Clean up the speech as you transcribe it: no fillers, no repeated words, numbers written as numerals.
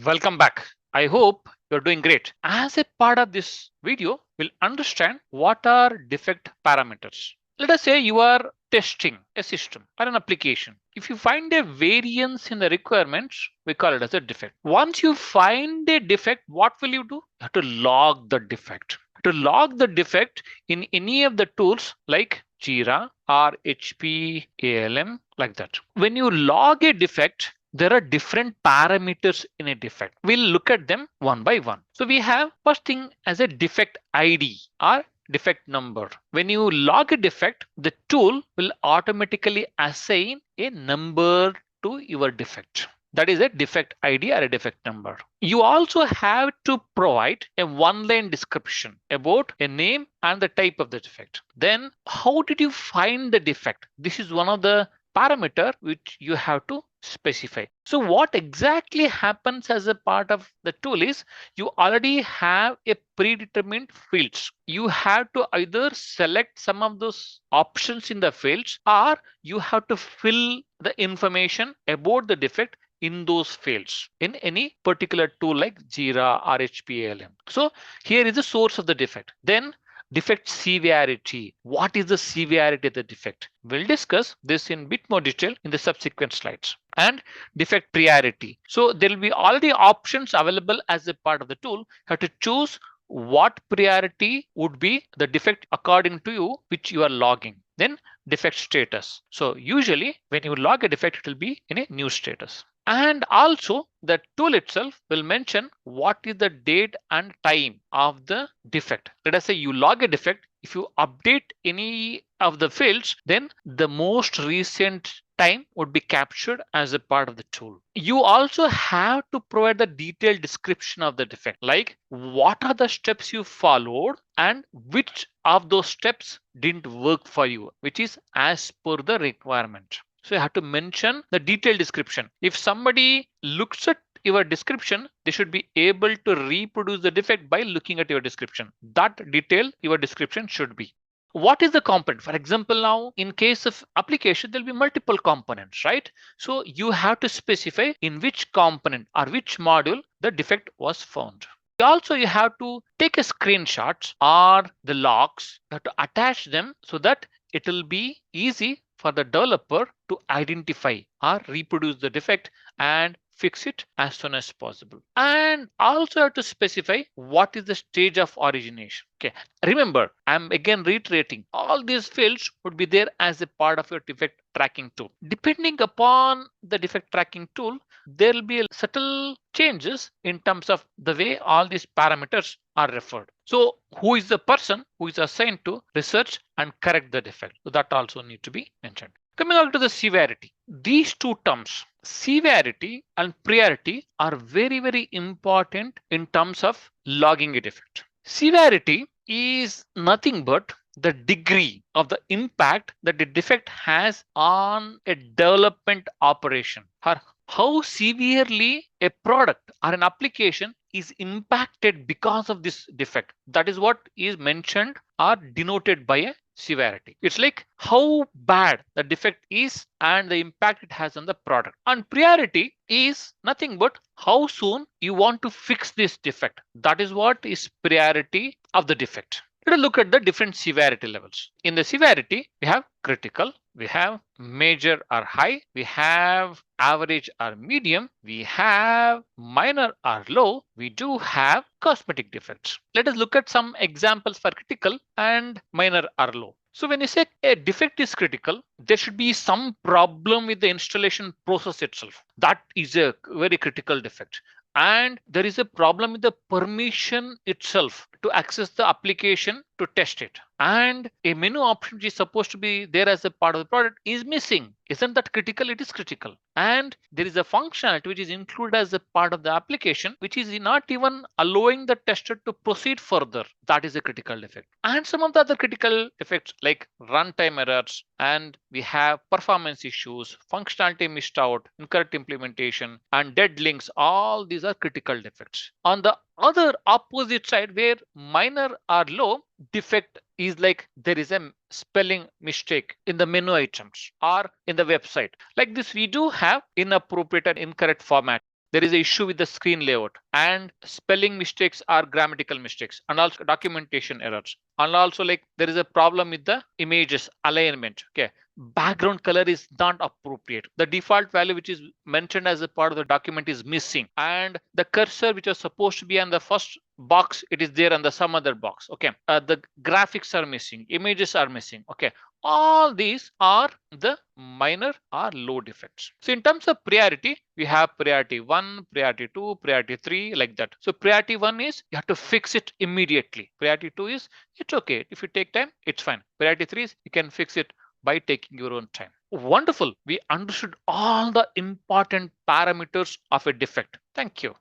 Welcome back. I hope you're doing great. As a part of this video, we'll understand what are defect parameters. Let us say you are testing a system or an application. If you find a variance in the requirements, we call it as a defect. Once you find a defect, what will you do? You have to log the defect. To log the defect in any of the tools like Jira or HP ALM, like that. When you log a defect, there are different parameters in a defect. We'll look at them one by one. So we have first thing as a defect ID or defect number. When you log a defect, the tool will automatically assign a number to your defect. That is a defect ID or a defect number. You also have to provide a one-line description about a name and the type of the defect. Then how did you find the defect? This is one of the parameter which you have to specify. So what exactly happens as a part of the tool is you already have a predetermined fields. You have to either select some of those options in the fields or you have to fill the information about the defect in those fields in any particular tool like Jira or HPALM. So here is the source of the defect. Then defect severity. What is the severity of the defect? We'll discuss this in bit more detail in the subsequent slides. And defect priority. So there will be already options available as a part of the tool. You have to choose what priority would be the defect according to you, which you are logging. Then defect status. So usually when you log a defect, it will be in a new status. And also the tool itself will mention what is the date and time of the defect. Let us say you log a defect. If you update any of the fields, then the most recent time would be captured as a part of the tool. You also have to provide the detailed description of the defect, like what are the steps you followed and which of those steps didn't work for you, which is as per the requirement. So you have to mention the detailed description. If somebody looks at your description, they should be able to reproduce the defect by looking at your description. That detail your description should be. What is the component? For example, now in case of application, there'll be multiple components, right? So you have to specify in which component or which module the defect was found. Also, you have to take a screenshot or the logs. You have to attach them so that it will be easy for the developer to identify or reproduce the defect and fix it as soon as possible. And also have to specify what is the stage of origination. Okay, remember, I'm again reiterating, all these fields would be there as a part of your defect tracking tool. Depending upon the defect tracking tool, there will be subtle changes in terms of the way all these parameters are referred. So who is the person who is assigned to research and correct the defect? So that also need to be mentioned. Coming on to the severity, these two terms, severity and priority, are very, very important in terms of logging a defect. Severity is nothing but the degree of the impact that the defect has on a development operation, or how severely a product or an application is impacted because of this defect. That is what is mentioned or denoted by a severity. It's like how bad the defect is and the impact it has on the product. And priority is nothing but how soon you want to fix this defect. That is what is priority of the defect. Let us look at the different severity levels. In the severity, we have critical, we have major or high, we have average or medium, we have minor or low, we do have cosmetic defects. Let us look at some examples for critical and minor or low. So when you say a defect is critical, there should be some problem with the installation process itself. That is a very critical defect. And there is a problem with the permission itself to access the application to test it. And a menu option which is supposed to be there as a part of the product is missing. Isn't that critical? It is critical. And there is a functionality which is included as a part of the application, which is not even allowing the tester to proceed further. That is a critical defect. And some of the other critical defects like runtime errors, and we have performance issues, functionality missed out, incorrect implementation, and dead links. All these are critical defects. On the other opposite side, where minor or low, defect is like there is a spelling mistake in the menu items or in the website. Like this, we do have inappropriate and incorrect format. There is an issue with the screen layout and spelling mistakes or grammatical mistakes and also documentation errors. And also like there is a problem with the images alignment. Okay. Background color is not appropriate. The default value which is mentioned as a part of the document is missing, and the cursor which was supposed to be on the first box, it is there on the some other box. Okay. The graphics are missing, images are missing. Okay. All these are the minor or low defects. So in terms of priority, we have priority 1, priority 2, priority 3, like that. So priority 1 is you have to fix it immediately. Priority 2 is it's okay. If you take time, it's fine. Priority 3 is you can fix it by taking your own time. Wonderful. We understood all the important parameters of a defect. Thank you.